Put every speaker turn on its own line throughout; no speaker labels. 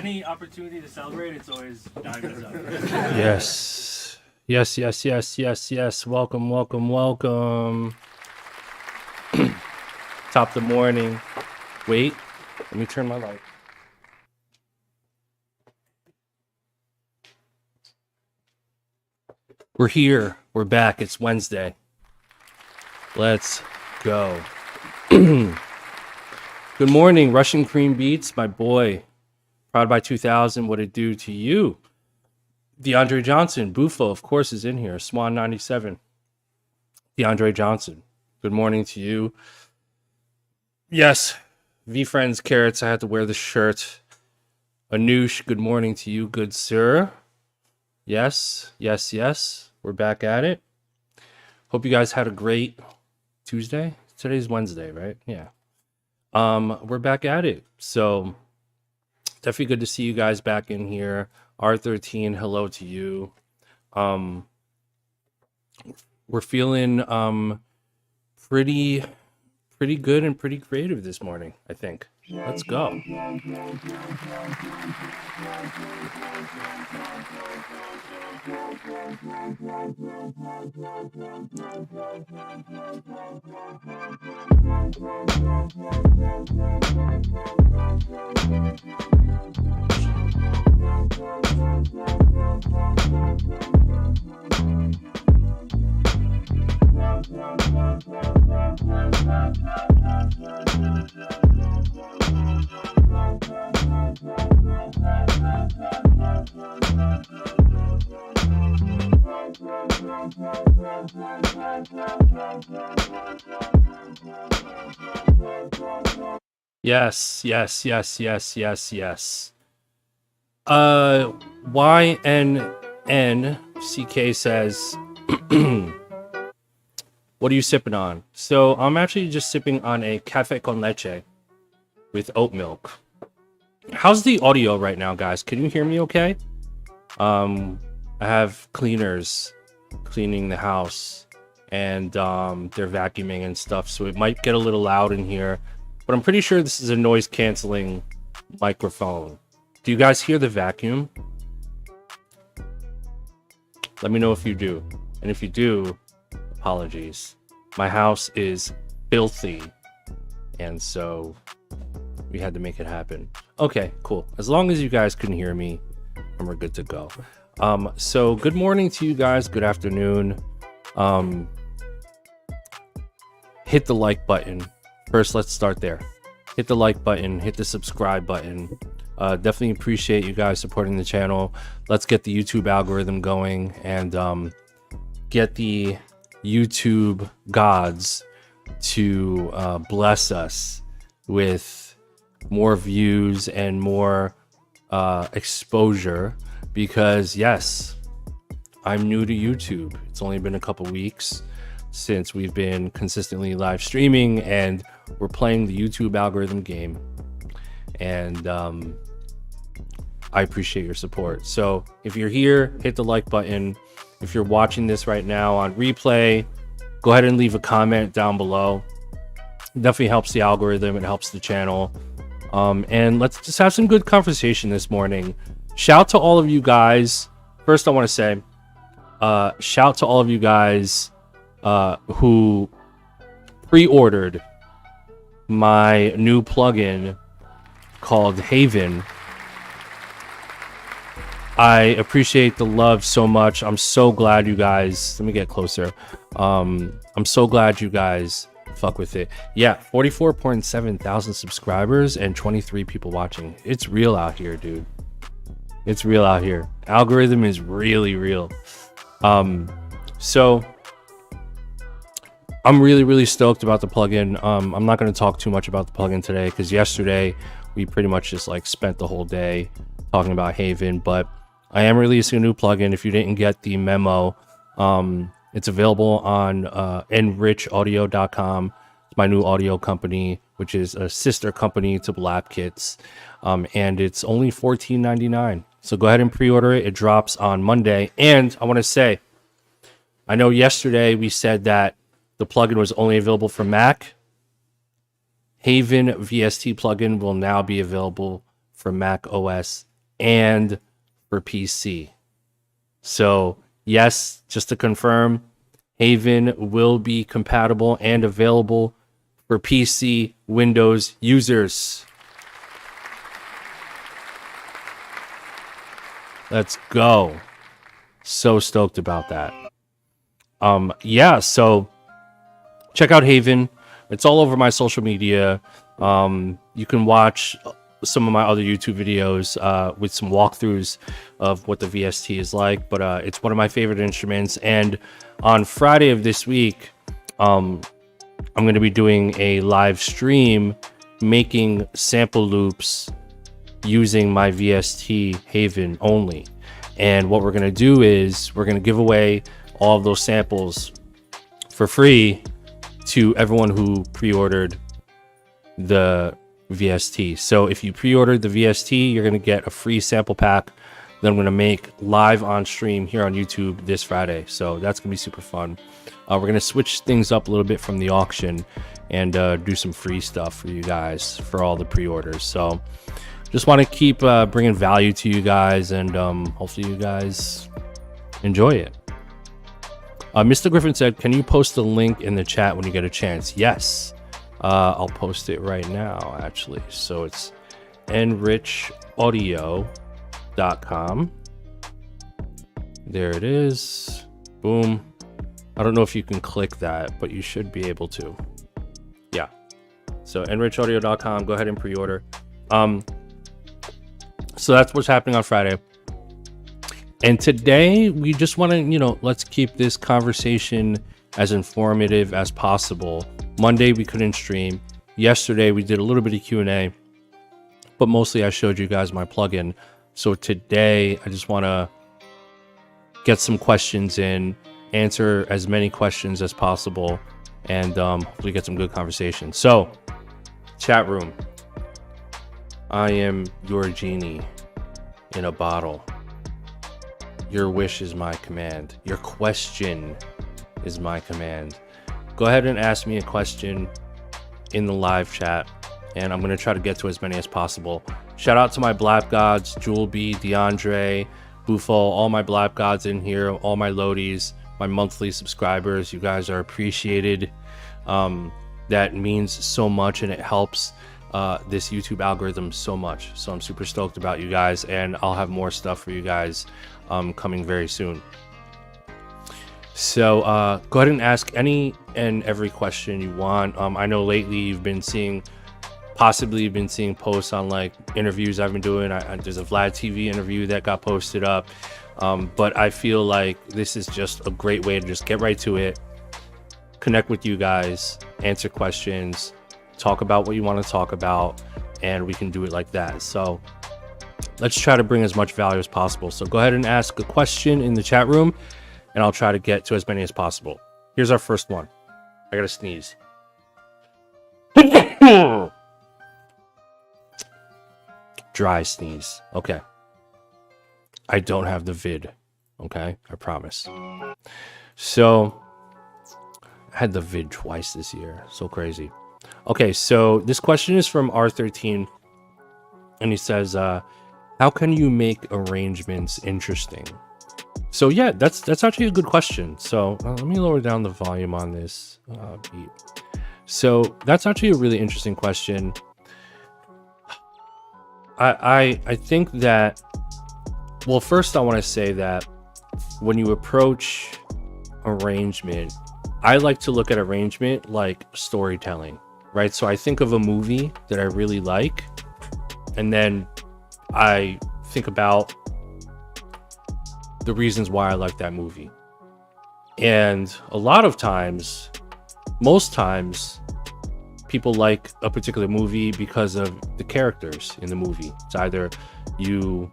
any opportunity to celebrate, it's always diamonds up.
Yes. Yes, yes, yes, yes, yes. Welcome, welcome, welcome. Top of the morning. Wait, let me turn my light. We're here. We're back. It's Wednesday. Let's go. Good morning, Russian Cream Beats, my boy. Proud by 2000. What it do to you? DeAndre Johnson, Bufo, of course, is in here. Swan 97. DeAndre Johnson. Good morning to you. Yes, V Friends Carrots. I had to wear the shirt. Anoush, good morning to you, good sir. Yes, yes, yes. We're back at it. Hope you guys had a great Tuesday. Today's Wednesday, right? Yeah. We're back at it. So definitely good to see you guys back in here. R13, hello to you. We're feeling pretty good and pretty creative this morning, I think. Let's go. Yes, yes, yes, yes, yes, yes. YNNCK says, what are you sipping on? So I'm actually just sipping on a cafe con leche with oat milk. How's the audio right now, guys? Can you hear me okay? I have cleaners cleaning the house, and they're vacuuming and stuff, so it might get a little loud in here, but I'm pretty sure this is a noise canceling microphone. Do you guys hear the vacuum? Let me know if you do, and if you do, apologies. My house is filthy, and so we had to make it happen. Okay, cool. As long as you guys can hear me, and we're good to go. So good morning to you guys. Good afternoon. Hit the like button. First, let's start there. Hit the like button. Hit the subscribe button. Definitely appreciate you guys supporting the channel. Let's get the YouTube algorithm going and get the YouTube gods to bless us with more views and more exposure, because yes, I'm new to YouTube. It's only been a couple weeks since we've been consistently live streaming, and we're playing the YouTube algorithm game, and I appreciate your support. So if you're here, hit the like button. If you're watching this right now on replay, go ahead and leave a comment down below. It definitely helps the algorithm. It helps the channel. And let's just have some good conversation this morning. Shout to all of you guys. First, I want to say, shout to all of you guys who pre-ordered my new plugin called Haven. I appreciate the love so much. I'm so glad you guys, let me get closer. I'm so glad you guys fuck with it. Yeah, 44.7 thousand subscribers and 23 people watching. It's real out here, dude. It's real out here. Algorithm is really real. So I'm really stoked about the plugin. I'm not going to talk too much about the plugin today, because yesterday we pretty much just like spent the whole day talking about Haven, but I am releasing a new plugin. If you didn't get the memo, it's available on enrichaudio.com. It's my new audio company, which is a sister company to Blap Kits, and it's only $14.99. So go ahead and pre-order it. It drops on Monday. And I want to say, I know yesterday we said that the plugin was only available for Mac. Haven VST plugin will now be available for Mac OS and for PC. So yes, just to confirm, Haven will be compatible and available for PC Windows users. Let's go. So stoked about that. Yeah, so check out Haven. It's all over my social media. You can watch some of my other YouTube videos with some walkthroughs of what the VST is like, but it's one of my favorite instruments. And on Friday of this week, I'm going to be doing a live stream making sample loops using my VST Haven only. And what we're going to do is we're going to give away all of those samples for free to everyone who pre-ordered the VST. So if you pre-ordered the VST, you're going to get a free sample pack that I'm going to make live on stream here on YouTube this Friday. So that's going to be super fun. We're going to switch things up a little bit from the auction and do some free stuff for you guys for all the pre-orders. So just want to keep bringing value to you guys, and hopefully you guys enjoy it. Mr. Griffin said, can you post the link in the chat when you get a chance? Yes. I'll post it right now, actually. So it's enrichaudio.com. There it is. Boom. I don't know if you can click that, but you should be able to. Yeah. So enrichaudio.com. Go ahead and pre-order. So that's what's happening on Friday. And today we just want to, let's keep this conversation as informative as possible. Monday we couldn't stream. Yesterday we did a little bit of Q&A, but mostly I showed you guys my plugin. So today I just want to get some questions in, answer as many questions as possible, and hopefully get some good conversation. So, chat room. I am your genie in a bottle. Your wish is my command. Your question is my command. Go ahead and ask me a question in the live chat, and I'm going to try to get to as many as possible. Shout out to my Blap Gods, Jewel B, DeAndre, Bufo, all my Blap Gods in here, all my Lodies, my monthly subscribers. You guys are appreciated. That means so much, and it helps this YouTube algorithm so much. So I'm super stoked about you guys, and I'll have more stuff for you guys coming very soon. So go ahead and ask any and every question you want. I know lately you've been seeing posts on like interviews I've been doing. There's a Vlad TV interview that got posted up, but I feel like this is just a great way to just get right to it, connect with you guys, answer questions, talk about what you want to talk about, and we can do it like that. So let's try to bring as much value as possible. So go ahead and ask a question in the chat room, and I'll try to get to as many as possible. Here's our first one. I gotta sneeze. Dry sneeze. Okay. I don't have the vid. Okay, I promise. So I had the vid twice this year. So crazy. Okay, so this question is from R13, and he says, how can you make arrangements interesting? So yeah, that's actually a good question. So let me lower down the volume on this beat. So that's actually a really interesting question. I think that, well, first I want to say that when you approach arrangement, I like to look at arrangement like storytelling, right? So I think of a movie that I really like, and then I think about the reasons why I like that movie. And a lot of times, most times, people like a particular movie because of the characters in the movie. It's either you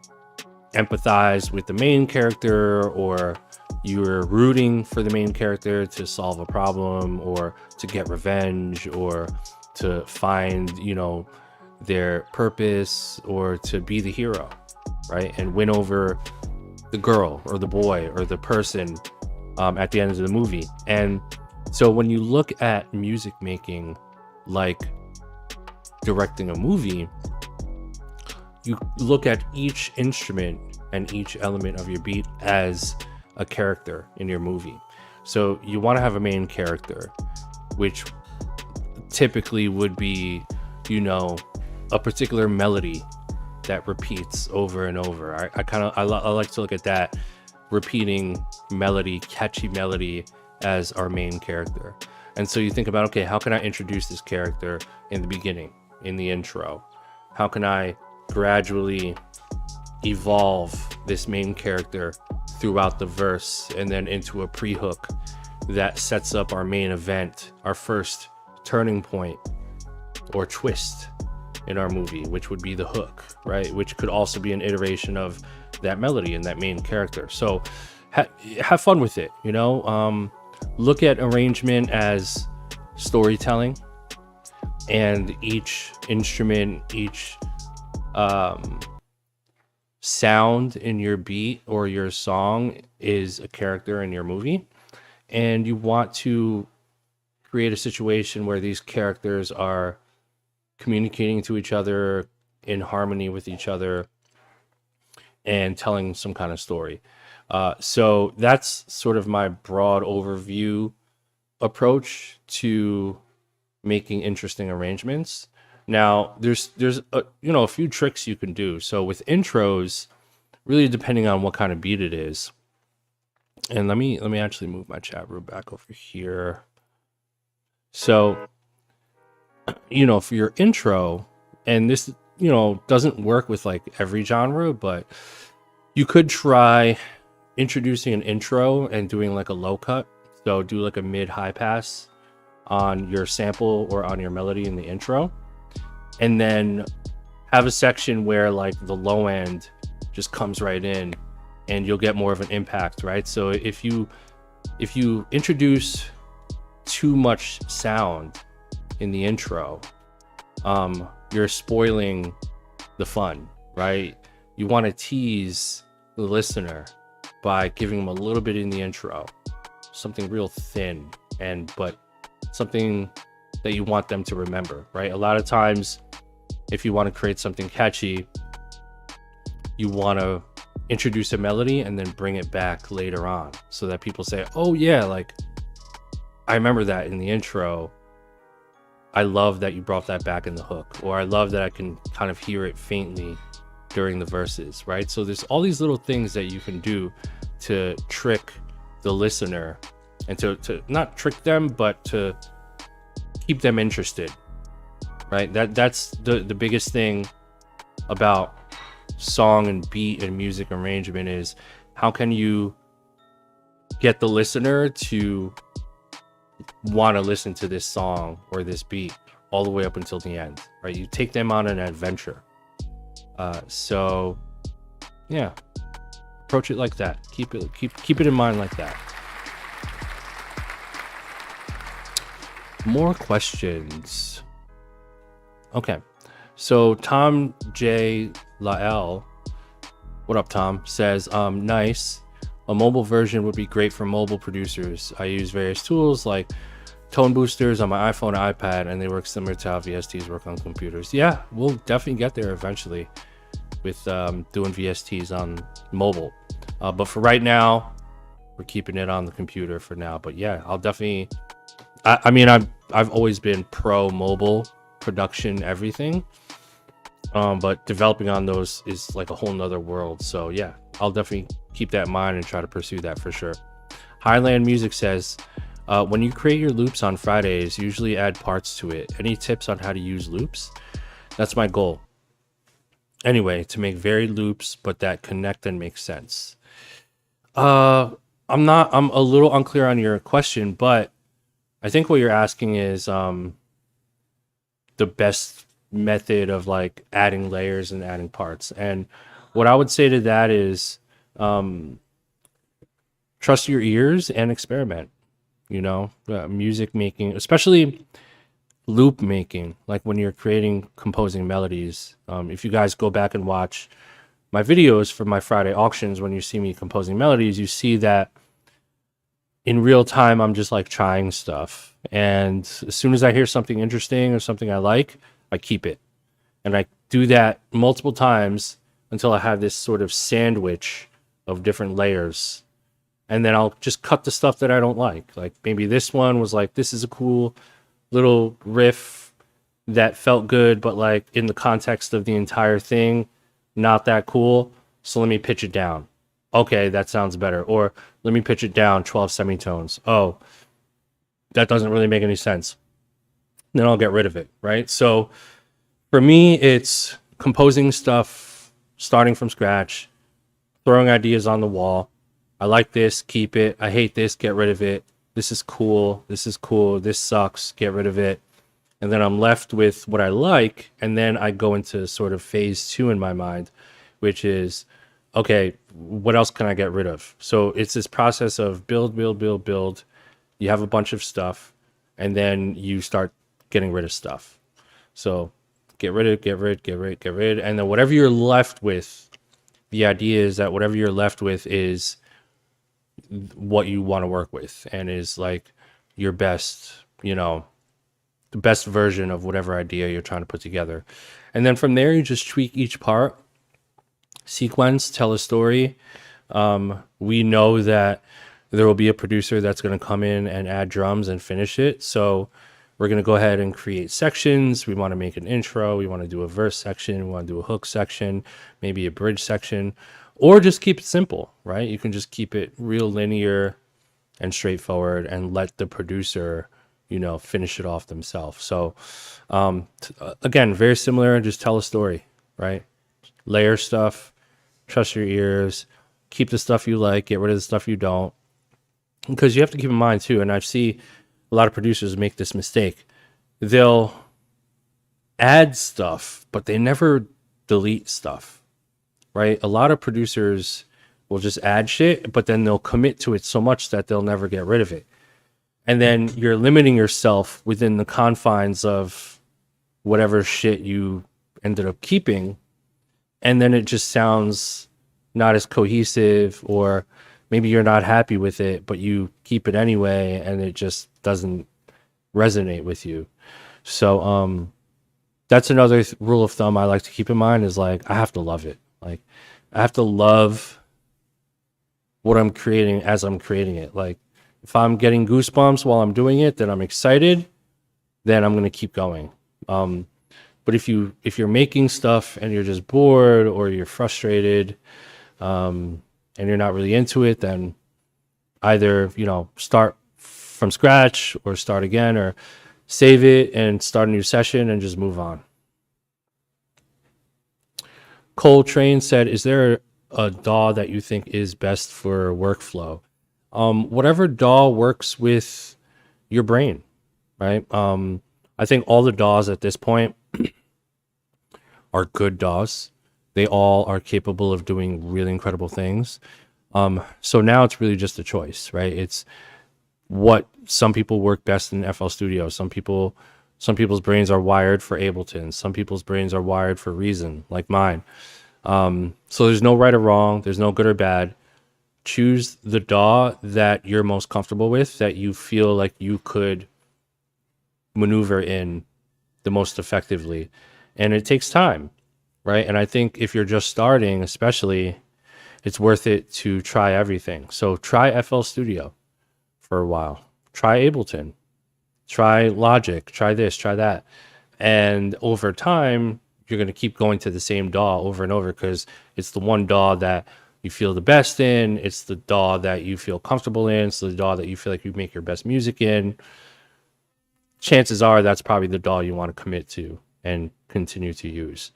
empathize with the main character, or you're rooting for the main character to solve a problem, or to get revenge, or to find, their purpose, or to be the hero, right? And win over the girl or the boy or the person at the end of the movie. And so when you look at music making like directing a movie, you look at each instrument and each element of your beat as a character in your movie. So you want to have a main character, which typically would be, you know, a particular melody that repeats over and over. I like to look at that repeating melody, catchy melody as our main character. And so you think about, okay, how can I introduce this character in the beginning, in the intro? How can I gradually evolve this main character throughout the verse and then into a pre-hook that sets up our main event, our first turning point or twist in our movie, which would be the hook, right? Which could also be an iteration of that melody and that main character. So have fun with it, you know? Look at arrangement as storytelling, and each instrument, each sound in your beat or your song is a character in your movie. And you want to create a situation where these characters are communicating to each other in harmony with each other and telling some kind of story. So that's sort of my broad overview approach to making interesting arrangements. Now, there's a few tricks you can do. So with intros, really depending on what kind of beat it is. And let me actually move my chat room back over here. So, you know, for your intro, and this, you know, doesn't work with like every genre, but you could try introducing an intro and doing like a low cut. So do like a mid high pass on your sample or on your melody in the intro, and then have a section where like the low end just comes right in and you'll get more of an impact, right? So if you introduce too much sound in the intro, you're spoiling the fun, right? You want to tease the listener by giving them a little bit in the intro, something real thin, but something that you want them to remember, right? A lot of times, if you want to create something catchy, you want to introduce a melody and then bring it back later on so that people say, oh yeah, like I remember that in the intro. I love that you brought that back in the hook, or I love that I can kind of hear it faintly during the verses, right? So there's all these little things that you can do to trick the listener and to not trick them, but to keep them interested, right? That's the biggest thing about song and beat and music arrangement is how can you get the listener to want to listen to this song or this beat all the way up until the end, right? You take them on an adventure. So yeah, approach it like that. Keep it in mind like that. More questions. Okay, so Tom J. Lael, what up, Tom? Says, nice. A mobile version would be great for mobile producers. I use various tools like tone boosters on my iPhone and iPad, and they work similar to how VSTs work on computers. Yeah, we'll definitely get there eventually with doing VSTs on mobile. But for right now, we're keeping it on the computer for now. But yeah, I'll definitely... I mean, I've always been pro mobile production, everything. But developing on those is like a whole nother world. So yeah, I'll definitely keep that in mind and try to pursue that for sure. Highland Music says, when you create your loops on Fridays, usually add parts to it. Any tips on how to use loops? That's my goal. Anyway, to make varied loops, but that connect and make sense. I'm a little unclear on your question, but I think what you're asking is the best method of like adding layers and adding parts. And what I would say to that is trust your ears and experiment. You know, music making, especially loop making, like when you're composing melodies. If you guys go back and watch my videos for my Friday auctions, when you see me composing melodies, you see that in real time, I'm just like trying stuff. And as soon as I hear something interesting or something I like, I keep it. And I do that multiple times until I have this sort of sandwich of different layers. And then I'll just cut the stuff that I don't like. Like maybe this one was like, this is a cool little riff that felt good, but like in the context of the entire thing, not that cool. So let me pitch it down. Okay, that sounds better. Or let me pitch it down 12 semitones. Oh, that doesn't really make any sense. Then I'll get rid of it, right? So for me, it's composing stuff, starting from scratch, throwing ideas on the wall. I like this, keep it. I hate this, get rid of it. This is cool. This is cool. This sucks, get rid of it. And then I'm left with what I like. And then I go into sort of phase 2 in my mind, which is, okay, what else can I get rid of? So it's this process of build, build, build, build. You have a bunch of stuff, and then you start getting rid of stuff. So get rid, get rid. And then whatever you're left with, the idea is that whatever you're left with is what you want to work with and is like your best, the best version of whatever idea you're trying to put together. And then from there, you just tweak each part, sequence, tell a story. We know that there will be a producer that's going to come in and add drums and finish it. So we're going to go ahead and create sections. We want to make an intro. We want to do a verse section. We want to do a hook section, maybe a bridge section, or just keep it simple, right? You can just keep it real linear and straightforward and let the producer, finish it off themselves. So again, very similar. Just tell a story, right? Layer stuff, trust your ears, keep the stuff you like, get rid of the stuff you don't. Because you have to keep in mind too, and I see a lot of producers make this mistake. They'll add stuff, but they never delete stuff, right? A lot of producers will just add shit, but then they'll commit to it so much that they'll never get rid of it. And then you're limiting yourself within the confines of whatever shit you ended up keeping. And then it just sounds not as cohesive, or maybe you're not happy with it, but you keep it anyway, and it just doesn't resonate with you. So that's another rule of thumb I like to keep in mind, is like, I have to love it. Like, I have to love what I'm creating as I'm creating it. Like, if I'm getting goosebumps while I'm doing it, then I'm excited, then I'm going to keep going. But if you're making stuff and you're just bored, or you're frustrated, and you're not really into it, then either, start from scratch or start again, or save it and start a new session and just move on. Cole Train said, is there a DAW that you think is best for workflow? Whatever DAW works with your brain, right? I think all the DAWs at this point are good DAWs. They all are capable of doing really incredible things. So now it's really just a choice, right? It's what some people work best in FL Studio. Some people's brains are wired for Ableton. Some people's brains are wired for Reason, like mine. So there's no right or wrong. There's no good or bad. Choose the DAW that you're most comfortable with, that you feel like you could maneuver in the most effectively. And it takes time, right? And I think if you're just starting, especially, it's worth it to try everything. So try FL Studio for a while. Try Ableton. Try Logic. Try this, try that. And over time, you're going to keep going to the same DAW over and over, because it's the one DAW that you feel the best in. It's the DAW that you feel comfortable in. It's the DAW that you feel like you make your best music in. Chances are that's probably the DAW you want to commit to and continue to use.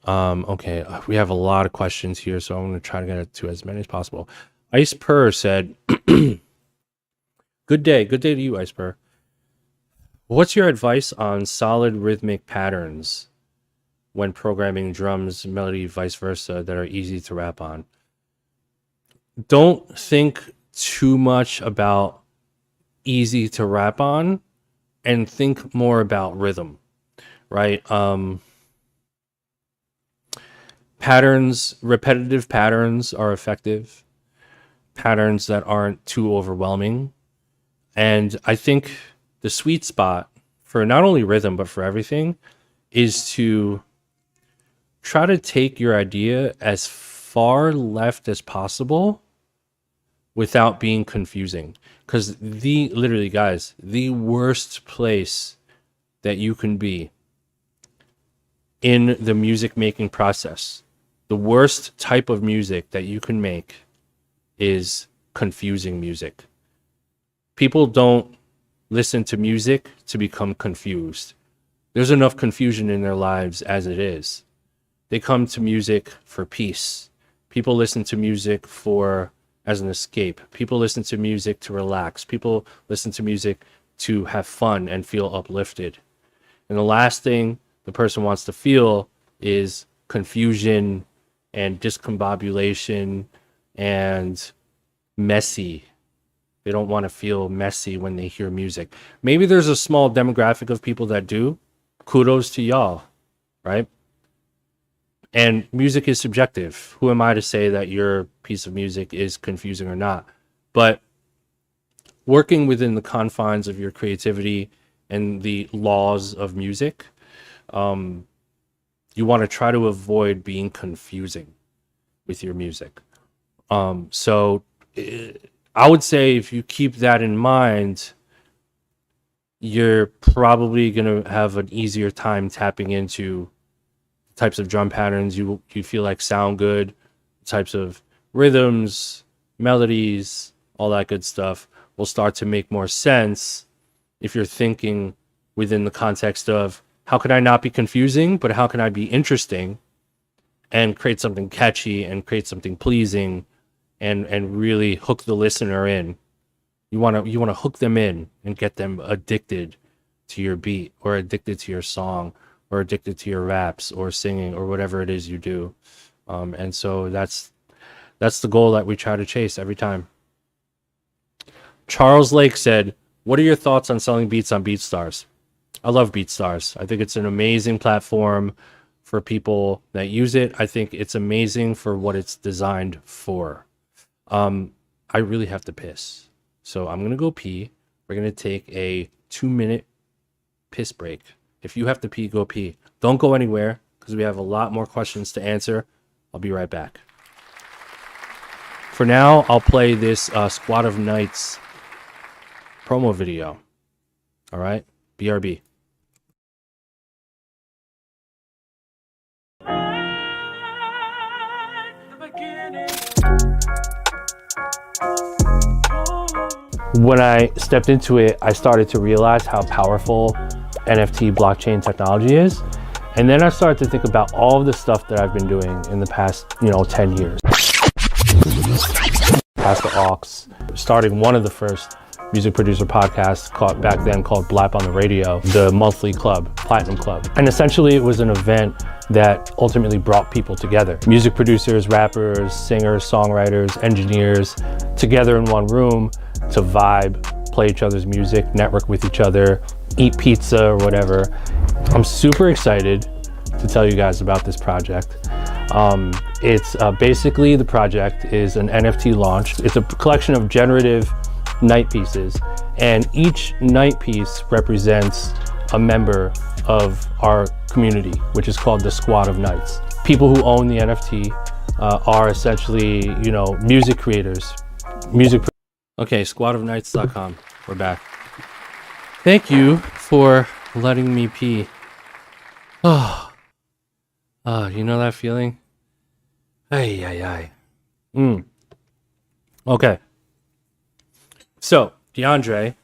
Okay, we have a lot of questions here, so I'm going to try to get to as many as possible. Ice Purr said, good day to you, Ice Purr. What's your advice on solid rhythmic patterns when programming drums, melody, vice versa, that are easy to rap on? Don't think too much about easy to rap on, and think more about rhythm, right? Patterns, repetitive patterns are effective. Patterns that aren't too overwhelming. And I think the sweet spot for not only rhythm, but for everything, is to try to take your idea as far left as possible without being confusing. Because literally, guys, the worst place that you can be in the music making process, the worst type of music that you can make is confusing music. People don't listen to music to become confused. There's enough confusion in their lives as it is. They come to music for peace. People listen to music as an escape. People listen to music to relax. People listen to music to have fun and feel uplifted. And the last thing the person wants to feel is confusion and discombobulation and messy. They don't want to feel messy when they hear music. Maybe there's a small demographic of people that do. Kudos to y'all, right? And music is subjective. Who am I to say that your piece of music is confusing or not? But working within the confines of your creativity and the laws of music, you want to try to avoid being confusing with your music. So I would say if you keep that in mind, you're probably going to have an easier time tapping into types of drum patterns you feel like sound good, types of rhythms, melodies, all that good stuff will start to make more sense if you're thinking within the context of how can I not be confusing, but how can I be interesting and create something catchy and create something pleasing and really hook the listener in. You want to hook them in and get them addicted to your beat or addicted to your song or addicted to your raps or singing or whatever it is you do. And so that's the goal that we try to chase every time. Charles Lake said, "What are your thoughts on selling beats on Beatstars?" I love Beatstars. I think it's an amazing platform for people that use it. I think it's amazing for what it's designed for. I really have to piss. So I'm going to go pee. We're going to take a 2-minute piss break. If you have to pee, go pee. Don't go anywhere because we have a lot more questions to answer. I'll be right back. For now, I'll play this Squad of Knights promo video. All right? BRB. When I stepped into it, I started to realize how powerful NFT blockchain technology is. And then I started to think about all of the stuff that I've been doing in the past, 10 years. Past the aux, starting one of the first music producer podcasts back then called Blap on the Radio, the monthly club, Platinum Club. And essentially it was an event that ultimately brought people together. Music producers, rappers, singers, songwriters, engineers, together in one room to vibe, play each other's music, network with each other, eat pizza or whatever. I'm super excited to tell you guys about this project. It's basically the project is an NFT launch. It's a collection of generative night pieces, and each night piece represents a member of our community, which is called the Squad of Knights. People who own the NFT are essentially, music creators. Okay, squadofknights.com. We're back. Thank you for letting me pee. Oh, you know that feeling? Ay. Okay. So, DeAndre,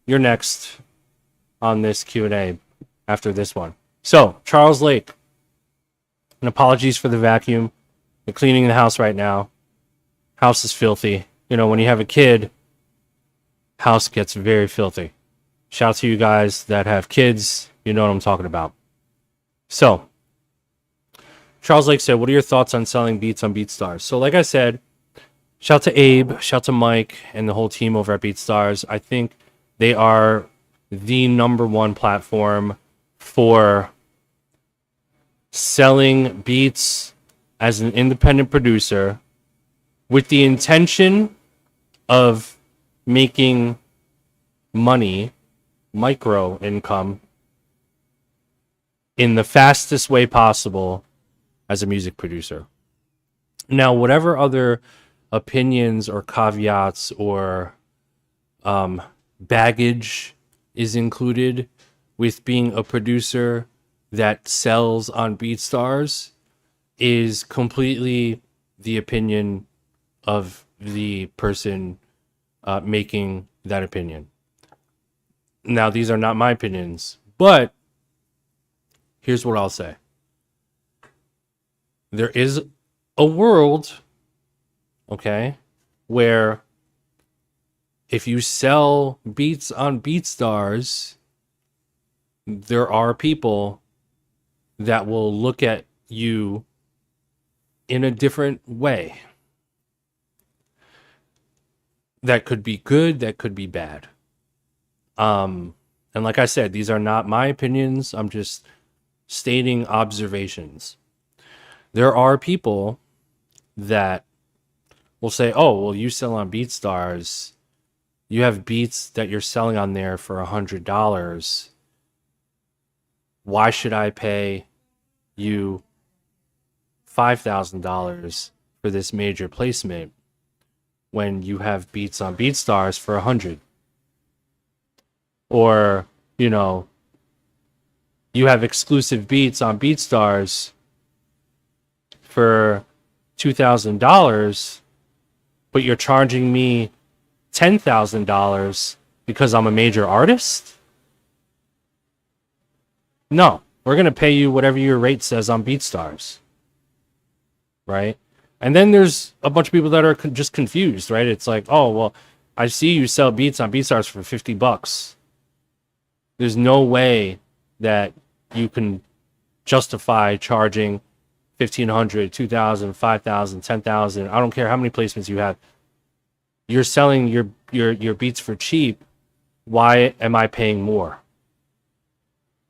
you're next on this Q&A after this one. So, Charles Lake, and apologies for the vacuum. We're cleaning the house right now. House is filthy. When you have a kid, house gets very filthy. Shout out to you guys that have kids. You know what I'm talking about. So, Charles Lake said, what are your thoughts on selling beats on Beatstars? So, like I said, shout out to Abe, shout out to Mike, and the whole team over at Beatstars. I think they are the #1 platform for selling beats as an independent producer with the intention of making money micro income in the fastest way possible as a music producer. Now, whatever other opinions or caveats or baggage is included with being a producer that sells on Beatstars is completely the opinion of the person making that opinion. Now, these are not my opinions, but here's what I'll say. There is a world, okay, where if you sell beats on Beatstars, there are people that will look at you in a different way. That could be good, that could be bad. And like I said, these are not my opinions. I'm just stating observations. There are people that will say, oh, well, you sell on Beatstars. You have beats that you're selling on there for $100. Why should I pay you $5,000 for this major placement when you have beats on Beatstars for $100? Or, you know, you have exclusive beats on Beatstars for $2,000, but you're charging me $10,000 because I'm a major artist? No, we're going to pay you whatever your rate says on Beatstars. Right? And then there's a bunch of people that are just confused, right? It's like, oh, well, I see you sell beats on Beatstars for $50. There's no way that you can justify charging $1,500, $2,000, $5,000, $10,000. I don't care how many placements you have. You're selling your beats for cheap. Why am I paying more?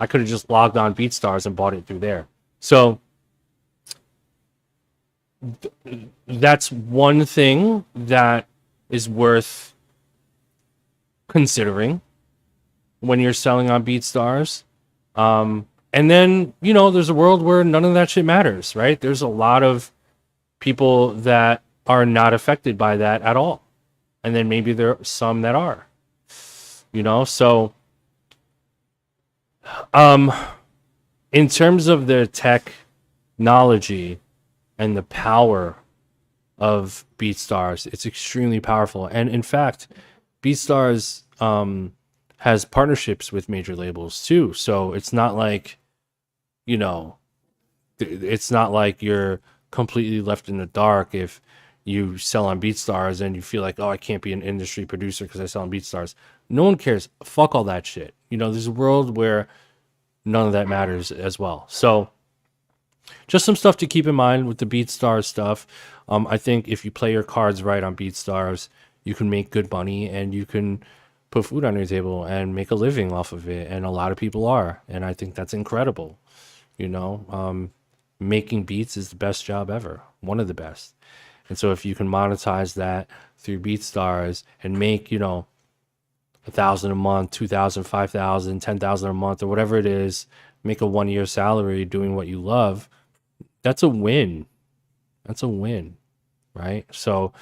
I could have just logged on Beatstars and bought it through there. So that's one thing that is worth considering when you're selling on Beatstars. And then, you know, there's a world where none of that shit matters, right? There's a lot of people that are not affected by that at all. And then maybe there are some that are, you know? So, in terms of the technology and the power of Beatstars, it's extremely powerful. And in fact, Beatstars, has partnerships with major labels too. So it's not like, you know, it's not like you're completely left in the dark if you sell on Beatstars and you feel like, oh, I can't be an industry producer because I sell on Beatstars. No one cares. Fuck all that shit. You know, there's a world where none of that matters as well. So just some stuff to keep in mind with the Beatstars stuff. I think if you play your cards right on Beatstars, you can make good money and you can put food on your table and make a living off of it. And a lot of people are. And I think that's incredible. You know, making beats is the best job ever. One of the best. And so if you can monetize that through Beatstars and make, you know, $1,000 a month, $2,000, $5,000, $10,000 a month, or whatever it is, make a 1-year salary doing what you love, that's a win. That's a win, right? So,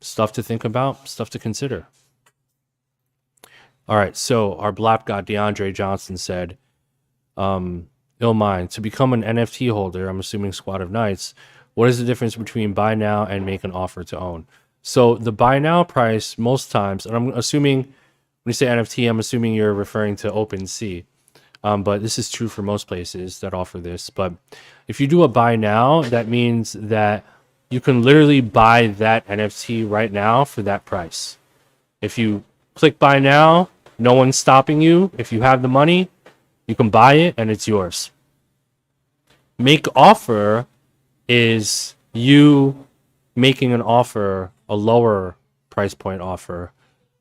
stuff to think about, stuff to consider. All right, so our Blap God DeAndre Johnson said, ill mind, to become an NFT holder, I'm assuming Squad of Nights, what is the difference between buy now and make an offer to own? So the buy now price most times, and I'm assuming when you say NFT, I'm assuming you're referring to OpenSea. But this is true for most places that offer this. But if you do a buy now, that means that you can literally buy that NFT right now for that price. If you click buy now, no one's stopping you. If you have the money, you can buy it and it's yours. Make offer is you making an offer, a lower price point offer,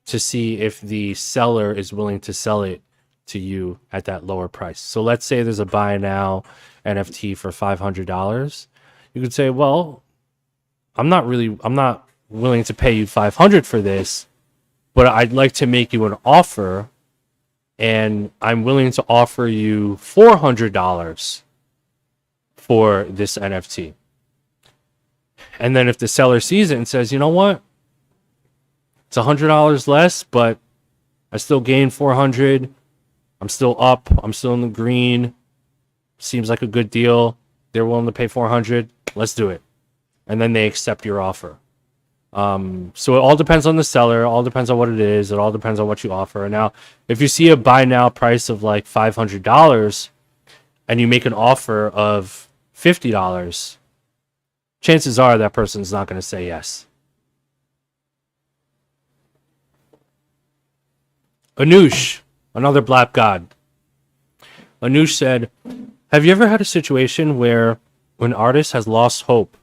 to see if the seller is willing to sell it to you at that lower price. So let's say there's a buy now NFT for $500. You could say, well, I'm not willing to pay you $500 for this, but I'd like to make you an offer, and I'm willing to offer you $400 for this NFT. And then if the seller sees it and says, you know what, it's $100 less, but I still gained 400. I'm still up. I'm still in the green. Seems like a good deal. They're willing to pay 400. Let's do it. And then they accept your offer. So it all depends on the seller. It all depends on what it is. It all depends on what you offer. Now, if you see a buy now price of like $500 and you make an offer of $50, chances are that person's not going to say yes. Anush, another black god. Anush said, have you ever had a situation where an artist has lost hope,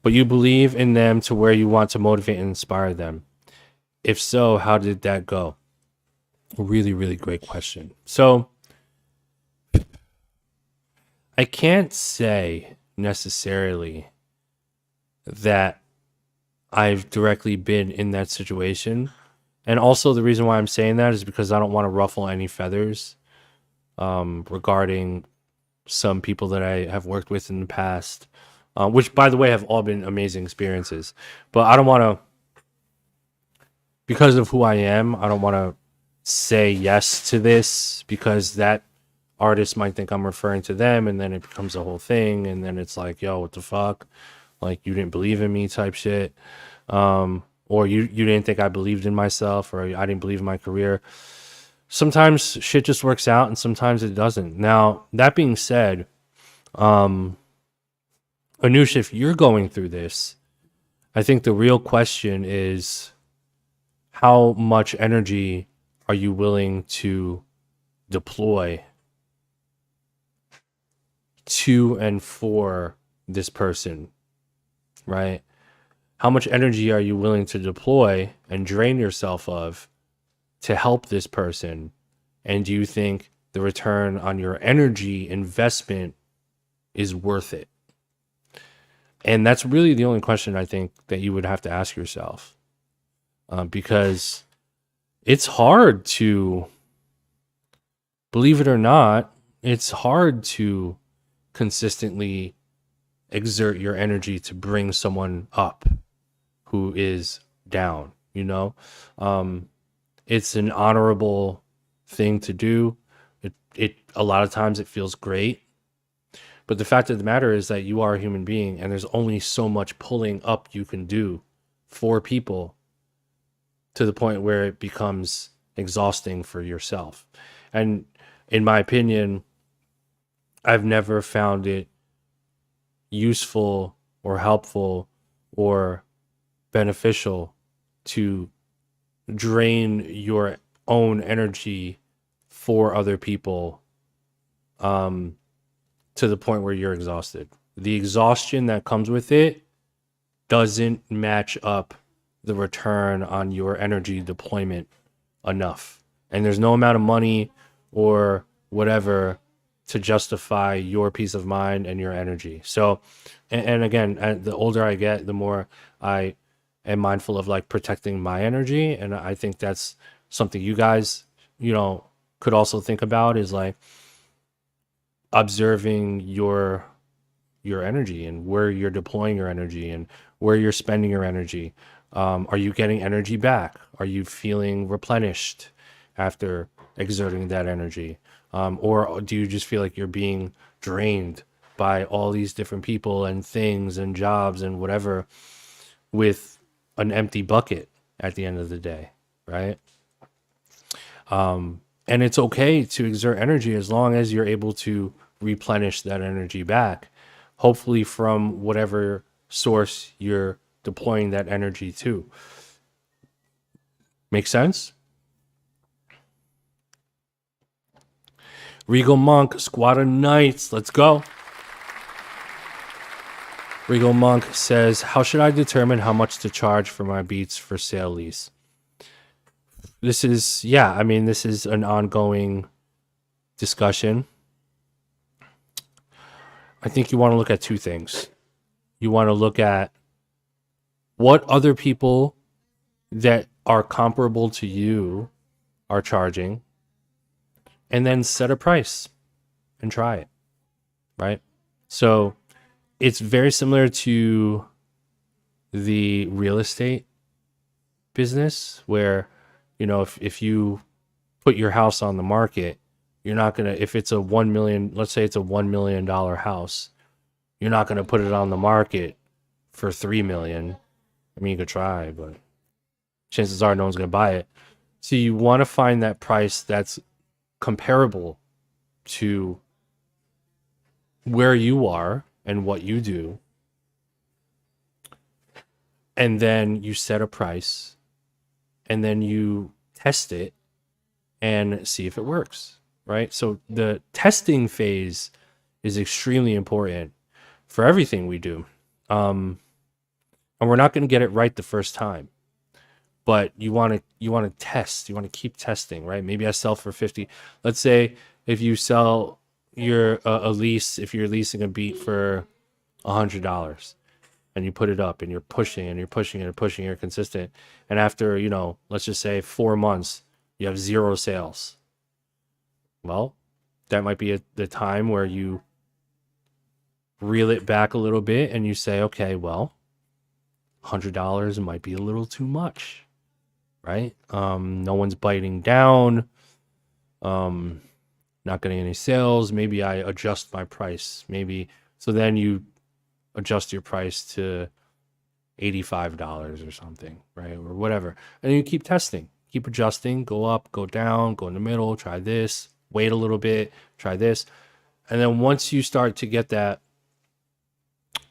but you believe in them to where you want to motivate and inspire them? If so, how did that go? Really, really great question. So I can't say necessarily that I've directly been in that situation. And also the reason why I'm saying that is because I don't want to ruffle any feathers regarding some people that I have worked with in the past, which, by the way, have all been amazing experiences. But I don't want to, because of who I am, I don't want to say yes to this because that artist might think I'm referring to them, and then it becomes a whole thing, and then it's like, yo, what the fuck? Like, you didn't believe in me type shit. Or you didn't think I believed in myself, or I didn't believe in my career. Sometimes shit just works out and sometimes it doesn't. Now, that being said, Anush, if you're going through this, I think the real question is, how much energy are you willing to deploy to and for this person, right? How much energy are you willing to deploy and drain yourself of to help this person? And do you think the return on your energy investment is worth it? And that's really the only question I think that you would have to ask yourself. Because it's hard to, believe it or not, it's hard to consistently exert your energy to bring someone up who is down, you know? It's an honorable thing to do. It a lot of times it feels great. But the fact of the matter is that you are a human being, and there's only so much pulling up you can do for people to the point where it becomes exhausting for yourself. And in my opinion, I've never found it useful or helpful or beneficial to drain your own energy for other people to the point where you're exhausted. The exhaustion that comes with it doesn't match up the return on your energy deployment enough. And there's no amount of money or whatever to justify your peace of mind and your energy. So, and again, the older I get, the more I am mindful of like protecting my energy. And I think that's something you guys, you know, could also think about, is like observing your energy and where you're deploying your energy and where you're spending your energy. Are you getting energy back? Are you feeling replenished after exerting that energy? Or do you just feel like you're being drained by all these different people and things and jobs and whatever, with an empty bucket at the end of the day, right? And it's okay to exert energy as long as you're able to replenish that energy back, hopefully from whatever source you're deploying that energy to. Make sense? Regal Monk, Squad of Knights, let's go. Regal Monk says, how should I determine how much to charge for my beats for sale lease? This is, yeah, I mean, this is an ongoing discussion. I think you want to look at two things. You want to look at what other people that are comparable to you are charging, and then set a price and try it, right? So it's very similar to the real estate business where, you know, if you put your house on the market, you're not going to, if it's a 1 million, let's say it's a $1 million house, you're not going to put it on the market for 3 million. I mean, you could try, but chances are no one's going to buy it. So you want to find that price that's comparable to where you are and what you do. And then you set a price and then you test it and see if it works, right? So the testing phase is extremely important for everything we do. And we're not going to get it right the first time, but you want to test, you want to keep testing, right? Maybe I sell for 50. Let's say if you sell your a lease, if you're leasing a beat for $100 and you put it up and you're pushing and you're pushing and pushing, you're consistent. And after, you know, let's just say 4 months, you have 0 sales. Well, that might be the time where you reel it back a little bit and you say, okay, well, $100 might be a little too much, right? No one's biting down, not getting any sales. Maybe I adjust my price. Maybe, so then you adjust your price to $85 or something, right? Or whatever. And you keep testing, keep adjusting, go up, go down, go in the middle, try this, wait a little bit, try this. And then once you start to get that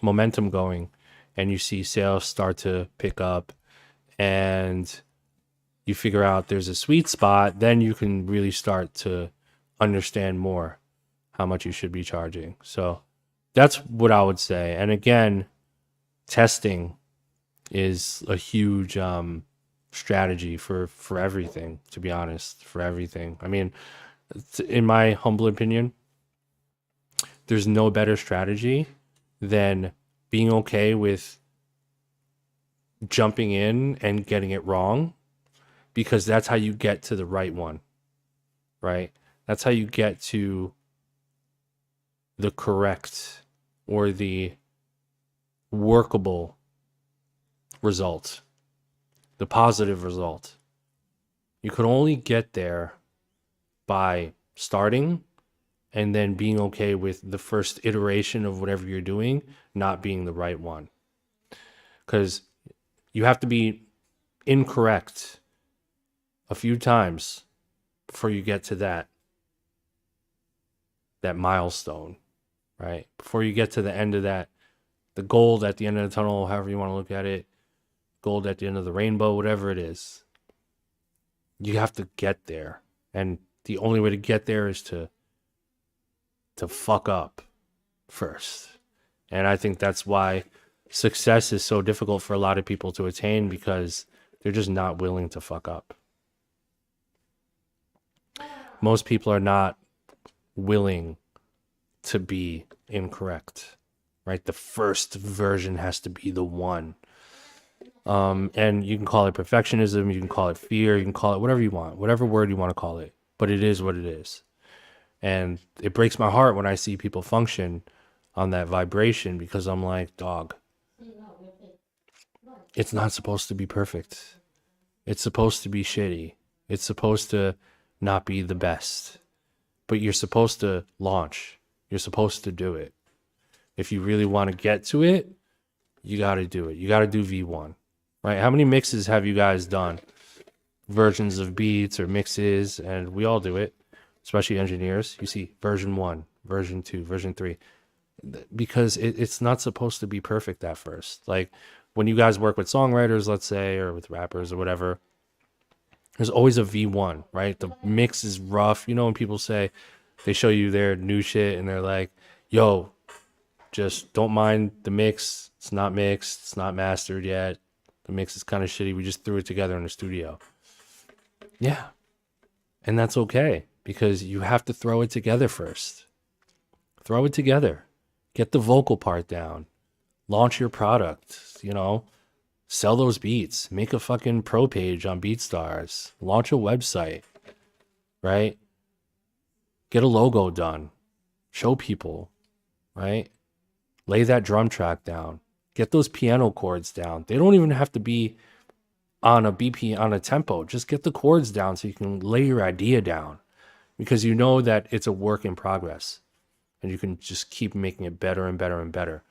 momentum going and you see sales start to pick up and you figure out there's a sweet spot, then you can really start to understand more how much you should be charging. So that's what I would say. And again, testing is a huge strategy for everything, to be honest, for everything. I mean, in my humble opinion, there's no better strategy than being okay with jumping in and getting it wrong, because that's how you get to the right one, right? That's how you get to the correct or the workable result, the positive result. You could only get there by starting and then being okay with the first iteration of whatever you're doing not being the right one. Because you have to be incorrect a few times before you get to that milestone, right? Before you get to the end of that, the gold at the end of the tunnel, however you want to look at it, gold at the end of the rainbow, whatever it is. You have to get there. And the only way to get there is to fuck up first. And I think that's why success is so difficult for a lot of people to attain, because they're just not willing to fuck up. Most people are not willing to be incorrect, right? The first version has to be the one. And you can call it perfectionism, you can call it fear, you can call it whatever you want, whatever word you want to call it, but it is what it is. And it breaks my heart when I see people function on that vibration, because I'm like, dog, it's not supposed to be perfect. It's supposed to be shitty. It's supposed to not be the best. But you're supposed to launch. You're supposed to do it. If you really want to get to it, you got to do it. You got to do V1, right? How many mixes have you guys done? Versions of beats or mixes, and we all do it, especially engineers. You see version 1, version 2, version 3. Because it's not supposed to be perfect at first. Like when you guys work with songwriters, let's say, or with rappers or whatever, there's always a V1, right? The mix is rough. You know, when people say, they show you their new shit and they're like, yo, just don't mind the mix. It's not mixed. It's not mastered yet. The mix is kind of shitty. We just threw it together in the studio. Yeah. And that's okay, because you have to throw it together first. Throw it together. Get the vocal part down. Launch your product, you know. Sell those beats. Make a fucking pro page on Beatstars. Launch a website, right? Get a logo done. Show people, right? Lay that drum track down. Get those piano chords down. They don't even have to be on a BP, on a tempo. Just get the chords down so you can lay your idea down, because you know that it's a work in progress and you can just keep making it better and better and better.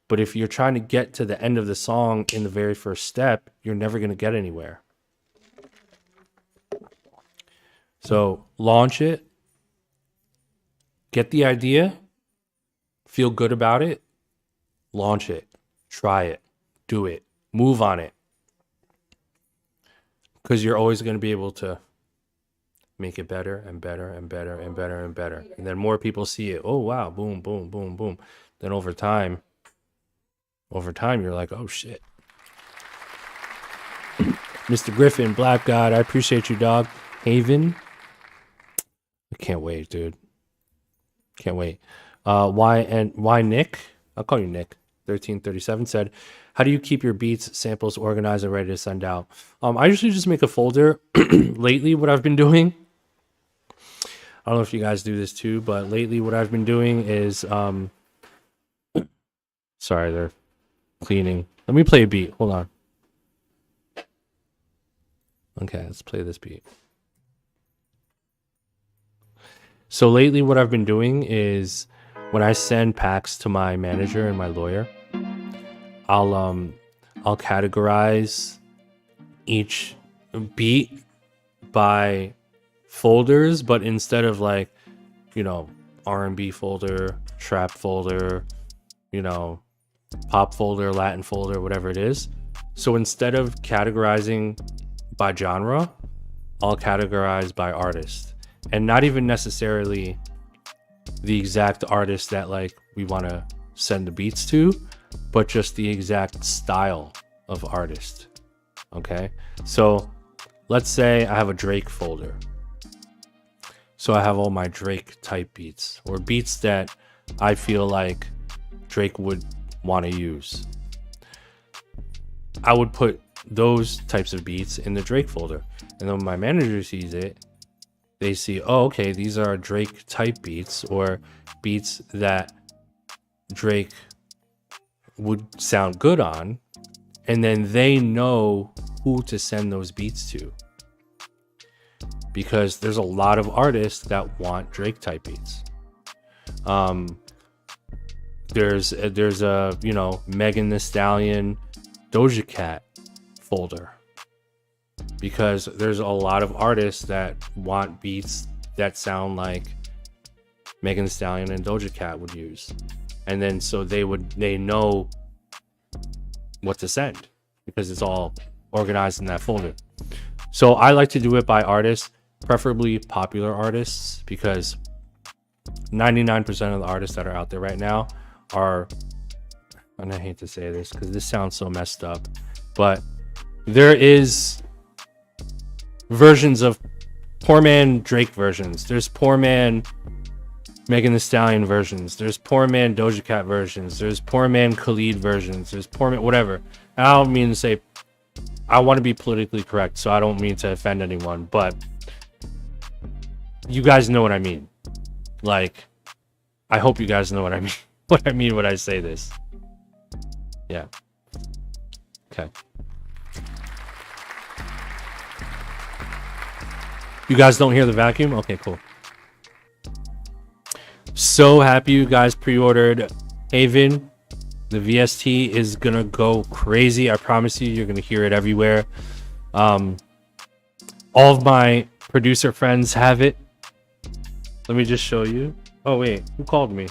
But if you're trying to get to the end of the song in the very first step, you're never going to get anywhere. So launch it, get the idea, feel good about it, launch it, try it, do it, move on it. Because you're always going to be able to make it better and better and better and better and better. And then more people see it. Oh, wow, boom, boom, boom, boom. Then over time, you're like, oh, shit. Mr. Griffin, Black God, I appreciate you, dog. Haven. I can't wait, dude. Can't wait. Why Nick? I'll call you Nick. 1337 said, how do you keep your beats, samples organized and ready to send out? I usually just make a folder. Lately, what I've been doing, I don't know if you guys do this too, but lately what I've been doing is, sorry, they're cleaning. Let me play a beat. Hold on. Okay, let's play this beat. So lately what I've been doing is when I send packs to my manager and my lawyer, I'll categorize each beat by folders, but instead of like, you know, R&B folder, trap folder, you know, pop folder, Latin folder, whatever it is. So instead of categorizing by genre, I'll categorize by artist, and not even necessarily the exact artist that like we want to send the beats to, but just the exact style of artist. Okay, so let's say I have a Drake folder, so I have all my Drake type beats, or beats that I feel like Drake would want to use. I would put those types of beats in the Drake folder, and then when my manager sees it, they see, oh, okay, these are Drake type beats, or beats that Drake would sound good on, and then they know who to send those beats to, because there's a lot of artists that want Drake type beats. There's a, you know, Megan Thee Stallion, Doja Cat folder, because there's a lot of artists that want beats that sound like Megan Thee Stallion and Doja Cat would use, and then so they know what to send because it's all organized in that folder. So I like to do it by artists, preferably popular artists, because 99% of the artists that are out there right now are, and I hate to say this because this sounds so messed up, but there is versions of poor man Drake versions, there's poor man Megan Thee Stallion versions, there's poor man Doja Cat versions, there's poor man Khalid versions, there's poor man whatever. And I don't mean to say, I want to be politically correct, so I don't mean to offend anyone, but you guys know what I mean. Like, I hope you guys know what I mean. What I mean when I say this. Yeah. Okay. You guys don't hear the vacuum? Okay, cool. So happy you guys pre-ordered Haven. The VST is gonna go crazy. I promise you, you're gonna hear it everywhere. All of my producer friends have it. Let me just show you. Oh wait, who called me?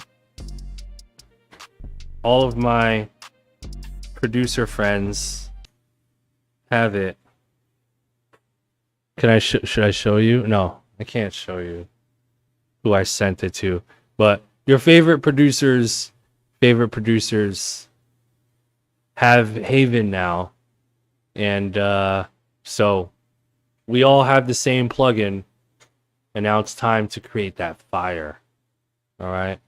All of my producer friends have it. Can I should I show you? No, I can't show you who I sent it to. But your favorite producers have Haven now, and so we all have the same plugin, and now it's time to create that fire. All right.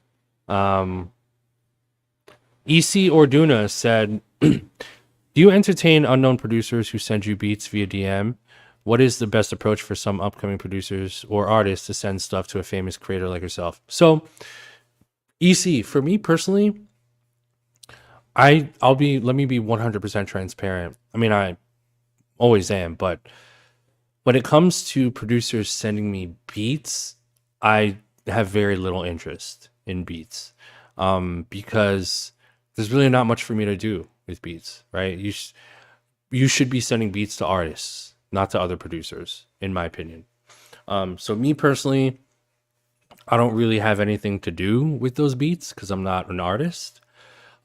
EC Orduna said, Do you entertain unknown producers who send you beats via DM? What is the best approach for some upcoming producers or artists to send stuff to a famous creator like yourself? So, EC, for me personally, let me be 100% transparent. I mean, I always am, but when it comes to producers sending me beats, I have very little interest in beats, because there's really not much for me to do with beats, right? You should be sending beats to artists, not to other producers, in my opinion. So me personally, I don't really have anything to do with those beats because I'm not an artist.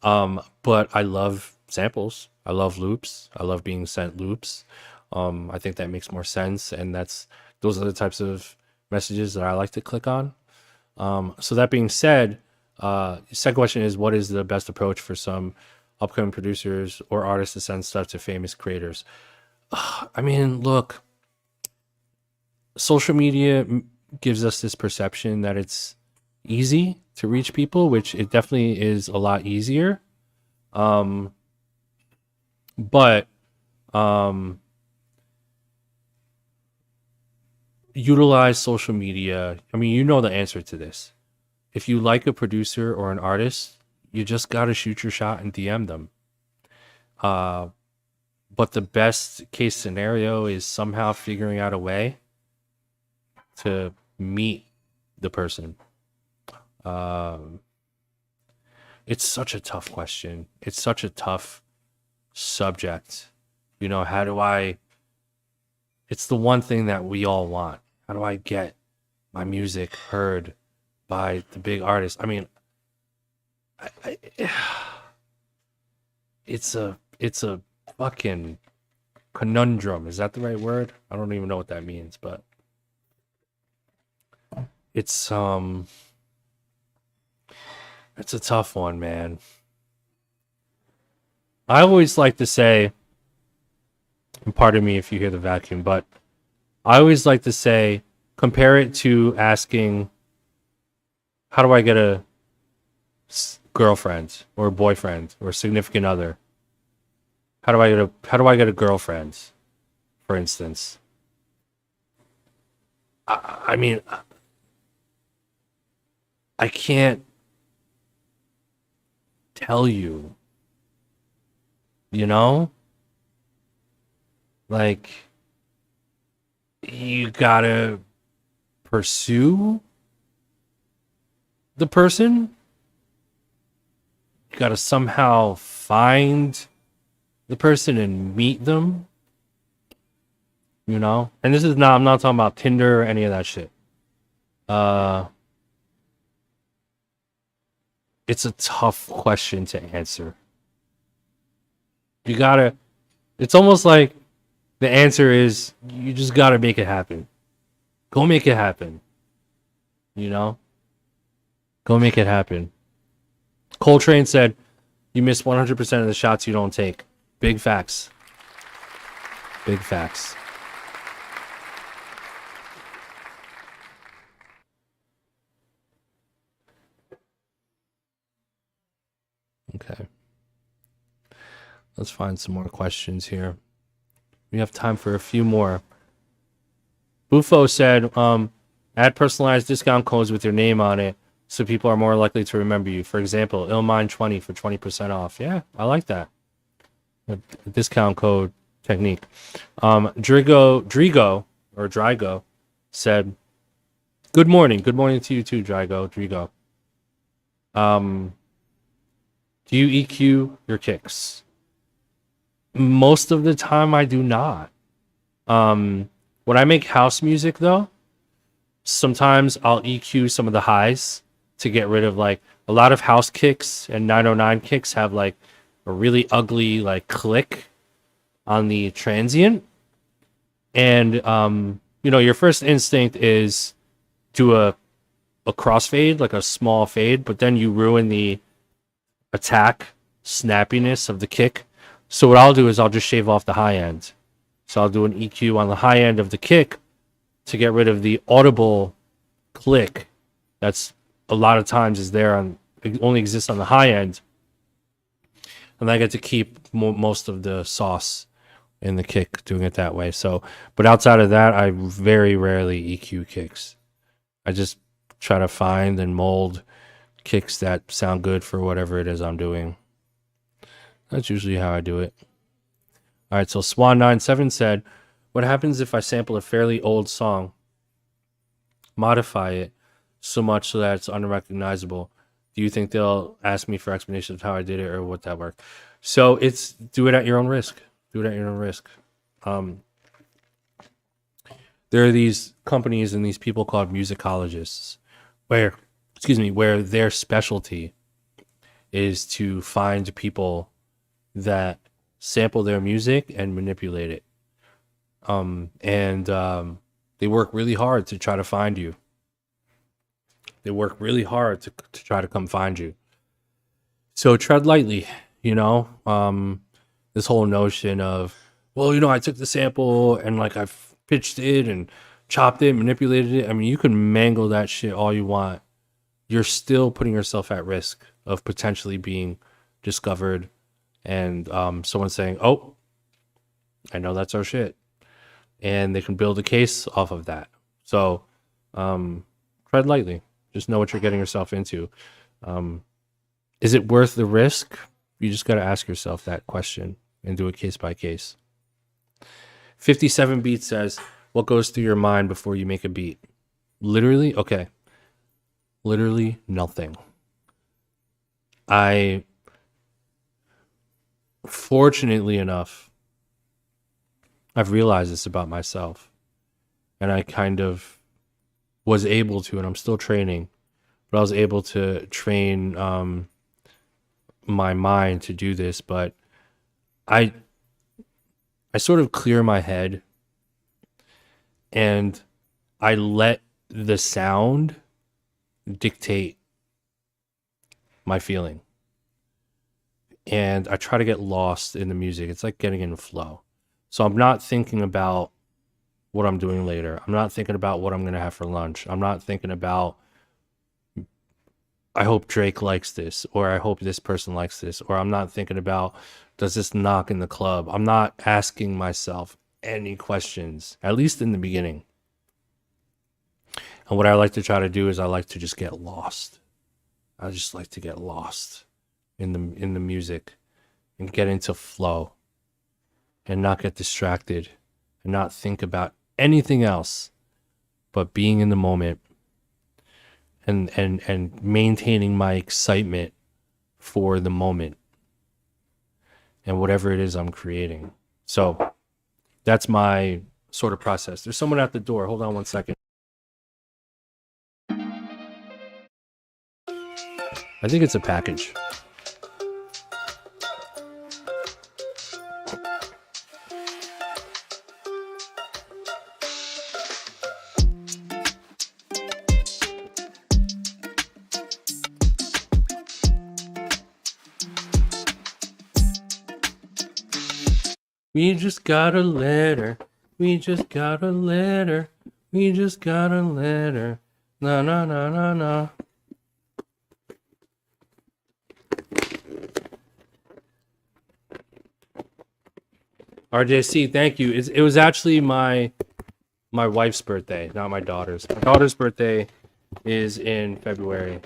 But I love samples. I love loops. I love being sent loops. I think that makes more sense, and those are the types of messages that I like to click on. So that being said, second question is, what is the best approach for some upcoming producers or artists to send stuff to famous creators? I mean, look, social media gives us this perception that it's easy to reach people, which it definitely is a lot easier. But utilize social media. I mean, you know the answer to this. If you like a producer or an artist, you just got to shoot your shot and DM them. But the best case scenario is somehow figuring out a way to meet the person. It's such a tough question. It's such a tough subject. You know, it's the one thing that we all want. How do I get my music heard by the big artists? I mean, it's a fucking conundrum. Is that the right word? I don't even know what that means, but it's a tough one, man. I always like to say, and pardon me if you hear the vacuum, but I always like to say, compare it to asking, how do I get a girlfriend or a boyfriend or a significant other? How do I get a girlfriend, for instance? I mean, I can't tell you, you know? Like, you gotta pursue the person. You gotta somehow find the person and meet them, you know? And I'm not talking about Tinder or any of that shit. It's a tough question to answer. It's almost like the answer is you just gotta make it happen. Go make it happen. You know? Go make it happen. Coltrane said, you miss 100% of the shots you don't take. Big facts. Big facts. Okay. Let's find some more questions here. We have time for a few more. Bufo said, add personalized discount codes with your name on it so people are more likely to remember you. For example, Illmind20 for 20% off. Yeah, I like that. A discount code technique. Drigo said, good morning. Good morning to you too, Drigo. Do you EQ your kicks? Most of the time I do not. When I make house music though, sometimes I'll EQ some of the highs to get rid of, like, a lot of house kicks and 909 kicks have like a really ugly like click on the transient. And your first instinct is do a crossfade, like a small fade, but then you ruin the attack snappiness of the kick. So what I'll do is I'll just shave off the high end. So I'll do an EQ on the high end of the kick to get rid of the audible click that's a lot of times is there on, it only exists on the high end. and I get to keep most of the sauce in the kick doing it that way. So, but outside of that, I very rarely EQ kicks. I just try to find and mold kicks that sound good for whatever it is I'm doing. That's usually how I do it. All right, so Swan97 said, what happens if I sample a fairly old song, modify it so much so that it's unrecognizable? Do you think they'll ask me for explanation of how I did it or what that worked? So it's do it at your own risk. Do it at your own risk. There are these companies and these people called musicologists where their specialty is to find people that sample their music and manipulate it. They work really hard to try to find you. They work really hard to try to come find you. So tread lightly, this whole notion of, well, I took the sample and like I've pitched it and chopped it, manipulated it. I mean, you can mangle that shit all you want. You're still putting yourself at risk of potentially being discovered and someone saying, oh, I know that's our shit. And they can build a case off of that. So tread lightly. Just know what you're getting yourself into. Is it worth the risk? You just got to ask yourself that question and do it case by case. 57 Beats says, what goes through your mind before you make a beat? Literally? Okay. Literally nothing. Fortunately enough, I've realized this about myself. And I kind of was able to, and I'm still training, but I was able to train my mind to do this. But I sort of clear my head and I let the sound dictate my feeling. And I try to get lost in the music. It's like getting in flow. So I'm not thinking about what I'm doing later. I'm not thinking about what I'm going to have for lunch. I'm not thinking about, I hope Drake likes this, or I hope this person likes this, or I'm not thinking about, does this knock in the club? I'm not asking myself any questions, at least in the beginning. And what I like to try to do is I like to just get lost. I just like to get lost in the music and get into flow and not get distracted and not think about anything else but being in the moment and maintaining my excitement for the moment and whatever it is I'm creating. So that's my sort of process. There's someone at the door. Hold on one second. I think it's a package. We just got a letter. We just got a letter. We just got a letter. Na na na na na. RJC, thank you. It was actually my wife's birthday, not my daughter's. My daughter's birthday is in February.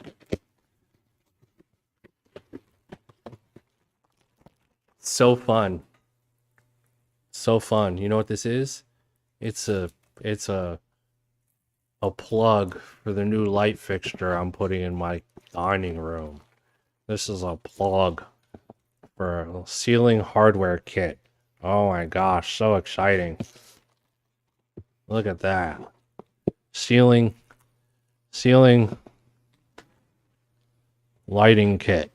So fun. So fun. You know what this is? It's a plug for the new light fixture I'm putting in my dining room. This is a plug for a ceiling hardware kit. Oh my gosh, so exciting. Look at that. Ceiling lighting kit.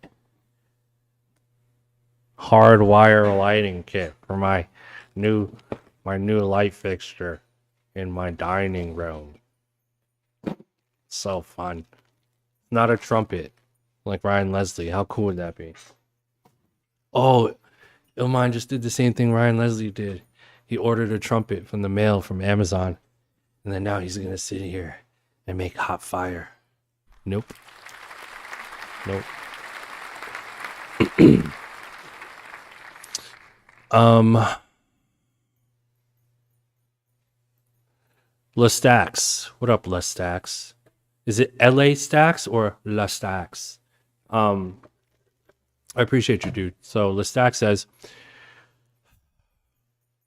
Hardwire lighting kit for my new light fixture in my dining room. So fun. Not a trumpet like Ryan Leslie. How cool would that be? Oh, Ilmine just did the same thing Ryan Leslie did. He ordered a trumpet from the mail from Amazon. And then now he's going to sit here and make hot fire. Nope. Lestax. What up, Lestax? Is it LA Stacks or Lestax? I appreciate you, dude. So Lestax says,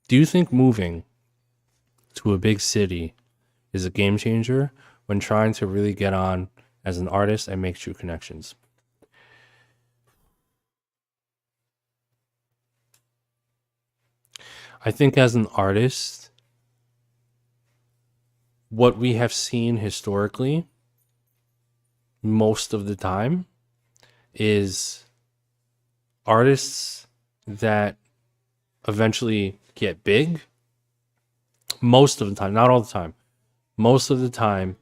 do you think moving to a big city is a game changer when trying to really get on as an artist and make true connections? I think as an artist, what we have seen historically most of the time is artists that eventually get big. Most of the time, not all the time. Most of the time,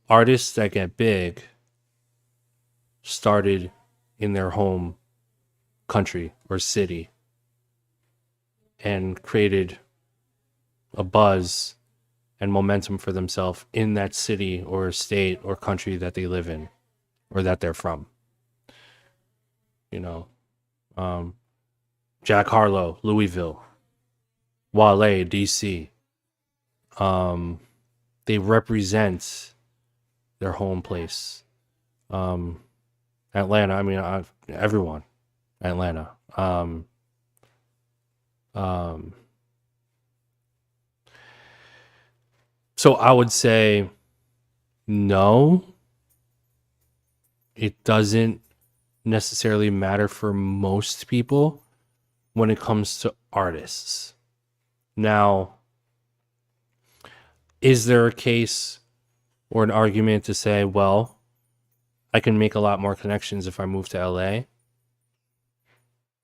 artists that get big started in their home country or city and created a buzz and momentum for themselves in that city or state or country that they live in or that they're from. You know, Jack Harlow, Louisville, Wale, DC. They represent their home place. Atlanta, I mean, everyone. Atlanta. So I would say no, it doesn't necessarily matter for most people when it comes to artists. Now, is there a case or an argument to say, well, I can make a lot more connections if I move to LA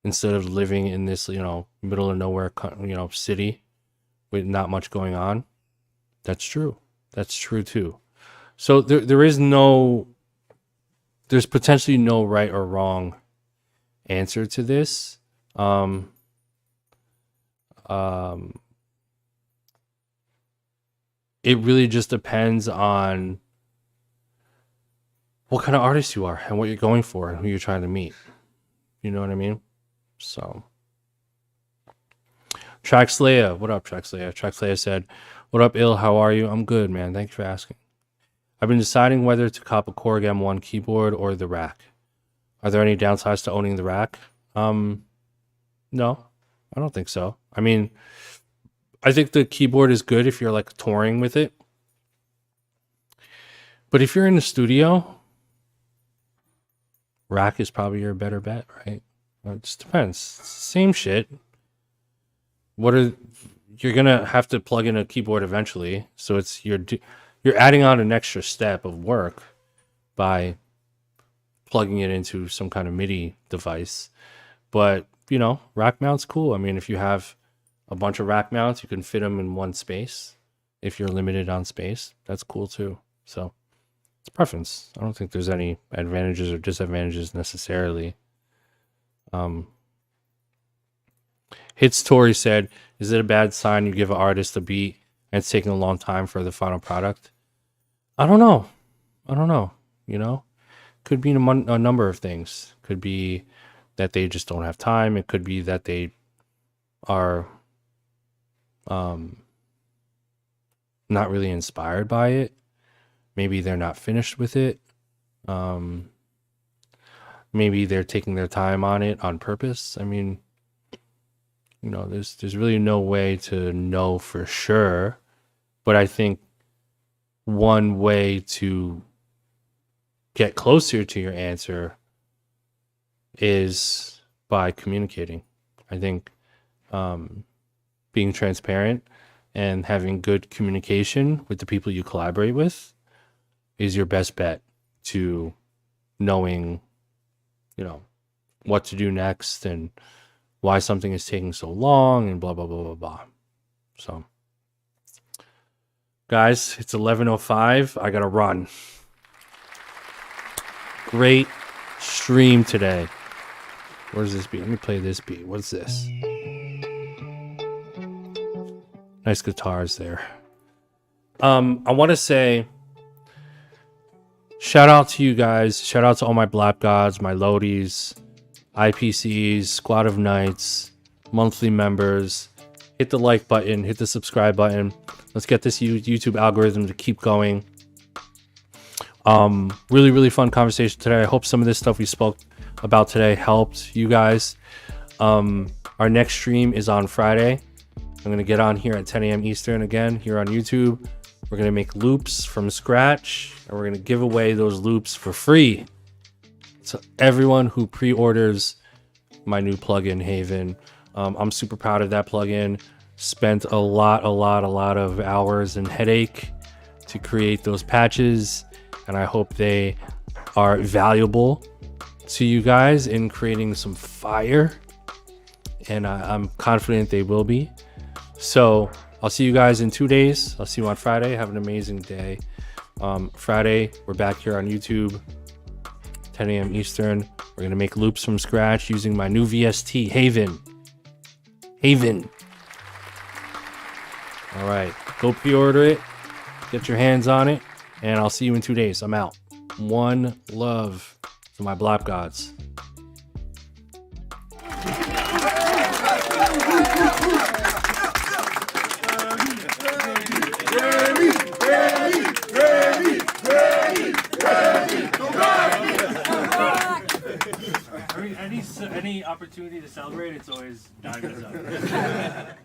instead of living in this, middle of nowhere, city with not much going on? That's true. That's true too. So there's potentially no right or wrong answer to this. It really just depends on what kind of artist you are and what you're going for and who you're trying to meet. You know what I mean? So, Traxleia, what up, Traxleia? Traxleia said, what up, Ill? How are you? I'm good, man. Thanks for asking. I've been deciding whether to cop a Korg M1 keyboard or the rack. Are there any downsides to owning the rack? No, I don't think so. I mean, I think the keyboard is good if you're like touring with it. But if you're in the studio, rack is probably your better bet, right? It just depends. Same shit. You're gonna have to plug in a keyboard eventually, so you're adding on an extra step of work by plugging it into some kind of MIDI device. But rack mount's cool. I mean, if you have a bunch of rack mounts, you can fit them in one space. If you're limited on space, that's cool too. So it's preference. I don't think there's any advantages or disadvantages necessarily. Hits Tori said, is it a bad sign you give an artist a beat and it's taking a long time for the final product? I don't know. Could be a number of things. Could be that they just don't have time. It could be that they are not really inspired by it. Maybe they're not finished with it. Maybe they're taking their time on it on purpose. I mean, there's really no way to know for sure. But I think one way to get closer to your answer is by communicating. I think being transparent and having good communication with the people you collaborate with is your best bet to knowing, what to do next and why something is taking so long and blah, blah, blah, blah, blah. So, guys, it's 11:05. I got to run. Great stream today. Where's this beat? Let me play this beat. What's this? Nice guitars there. I want to say shout out to you guys. Shout out to all my Black Gods, my Lodies, IPCs, Squad of Knights, monthly members. Hit the like button, hit the subscribe button. Let's get this YouTube algorithm to keep going. Really, really fun conversation today. I hope some of this stuff we spoke about today helped you guys. Our next stream is on Friday. I'm going to get on here at 10 a.m. Eastern again here on YouTube. We're going to make loops from scratch, and we're going to give away those loops for free. So everyone who pre-orders my new plugin, Haven, I'm super proud of that plugin. Spent a lot of hours and headache to create those patches, and I hope they are valuable to you guys in creating some fire, and I'm confident they will be. So I'll see you guys in 2 days. I'll see you on Friday. Have an amazing day. Friday, we're back here on YouTube, 10 a.m. Eastern. We're going to make loops from scratch using my new VST, Haven. All right, go pre-order it. Get your hands on it. And I'll see you in 2 days. I'm out. One love to my Blop gods.
Any opportunity to celebrate, it's always diamonds up.